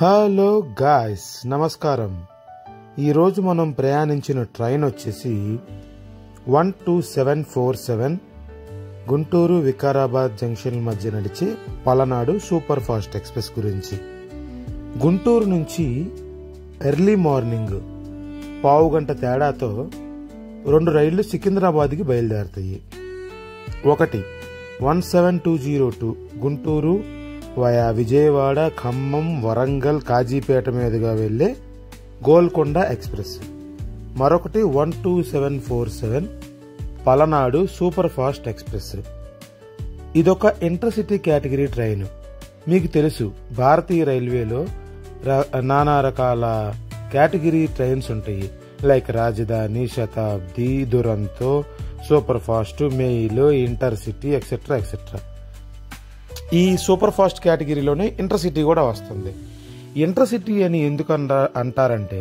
Hello guys, నమస్కారం. ఈరోజు మనం ప్రయాణించిన ట్రైన్ వచ్చేసి 12747 గుంటూరు వికారాబాద్ జంక్షన్ మధ్య నడిచే పలనాడు సూపర్ ఫాస్ట్ ఎక్స్ప్రెస్ గురించి. గుంటూరు నుంచి ఎర్లీ మార్నింగ్ పావుగంట తేడాతో 2 రైళ్లు సికింద్రాబాద్కి బయలుదేరుతాయి. ఒకటి 17202 గుంటూరు వయా విజయవాడ, ఖమ్మం, వరంగల్, కాజీపేట మీదుగా వెళ్లే గోల్కొండ ఎక్స్ప్రెస్. మరొకటి 12747 పలనాడు సూపర్ ఫాస్ట్ ఎక్స్ప్రెస్. ఇదొక ఇంటర్సిటీ కేటగిరీ ట్రైన్. మీకు తెలుసు, భారతీయ రైల్వేలో నానా రకాల కేటగిరీ ట్రైన్స్ ఉంటాయి. Like Rajdhani, Shatabdi, Duronto, super fast, mail, intercity etcetera etcetera. ఈ సూపర్ ఫాస్ట్ కేటగిరీలోనే ఇంటర్సిటీ కూడా వస్తుంది. ఇంటర్సిటీ అని ఎందుకు అంటారంటే,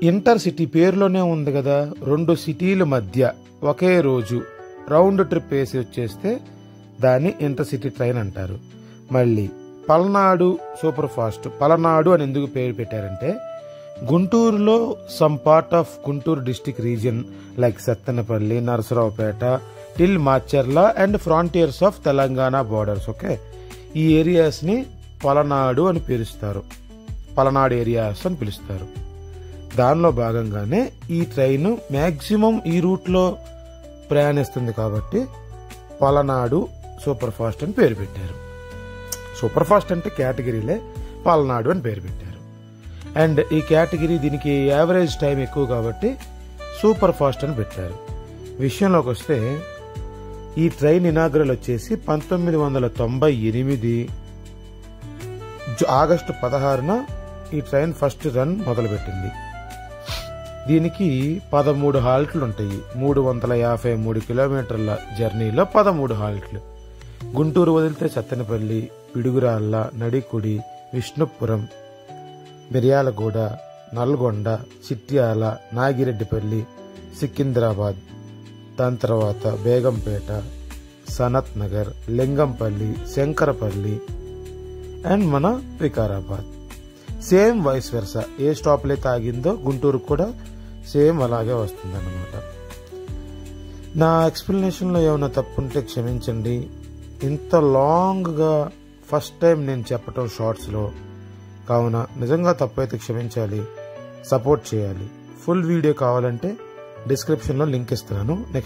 ఇంటర్సిటీ పేరులోనే ఉంది కదా, 2 సిటీల మధ్య ఒకే రోజు రౌండ్ ట్రిప్ వేసి వచ్చేస్తే దాన్ని ఇంటర్సిటీ ట్రైన్ అంటారు. మళ్ళీ పల్నాడు సూపర్ ఫాస్ట్, పలనాడు అని ఎందుకు పేరు పెట్టారంటే, గుంటూరులో some part of Guntur district region like Sattenapalli, Narasaraopet till Macherla and frontiers of Telangana borders. Okay, ఈ ఏరియాస్ ని పలనాడు అని పిలుస్తారు, పలనాడు ఏరియాస్ అని పిలుస్తారు. దానిలో భాగంగానే ఈ ట్రైన్ మ్యాక్సిమం ఈ రూట్ లో ప్రయాణిస్తుంది కాబట్టి పలనాడు సూపర్ ఫాస్ట్ అని పేరు పెట్టారు. సూపర్ ఫాస్ట్ అంటే కేటగిరీలే, పలనాడు అని పేరు పెట్టారు. అండ్ ఈ కేటగిరీ దీనికి యావరేజ్ టైం ఎక్కువ కాబట్టి సూపర్ ఫాస్ట్ అని పెట్టారు. విషయంలోకి వస్తే ఈ ట్రైన్ ఇనాగ్రల్ వచ్చేసి 1998 ఆగస్టు 16న ఈ ట్రైన్ ఫస్ట్ రన్ మొదలుపెట్టింది. దీనికి 13 హాల్ట్లు ఉంటాయి. 353 కిలోమీటర్ల జర్నీలో 13 హాల్ట్లు. గుంటూరు వదిలితే సత్తెనపల్లి, పిడుగురాళ్ల, నడికుడి, విష్ణుపురం, మిర్యాలగూడ, నల్గొండ, చిట్యాల, నాగిరెడ్డిపల్లి, సికింద్రాబాద్, దాని తర్వాత బేగంపేట, సనత్ నగర్, లింగంపల్లి, శంకరపల్లి అండ్ మన వికారాబాద్. సేమ్ వైస్ వెర్సా, ఏ స్టాప్లో అయితే ఆగిందో గుంటూరుకు కూడా సేమ్ అలాగే వస్తుందన్నమాట. నా ఎక్స్ప్లెనేషన్లో ఏమైనా తప్పుంటే క్షమించండి. ఇంత లాంగ్గా ఫస్ట్ టైం నేను చెప్పటం షార్ట్స్లో, కావున నిజంగా తప్పు అయితే క్షమించాలి, సపోర్ట్ చేయాలి. ఫుల్ వీడియో కావాలంటే డిస్క్రిప్షన్లో లింక్ ఇస్తున్నాను. నెక్స్ట్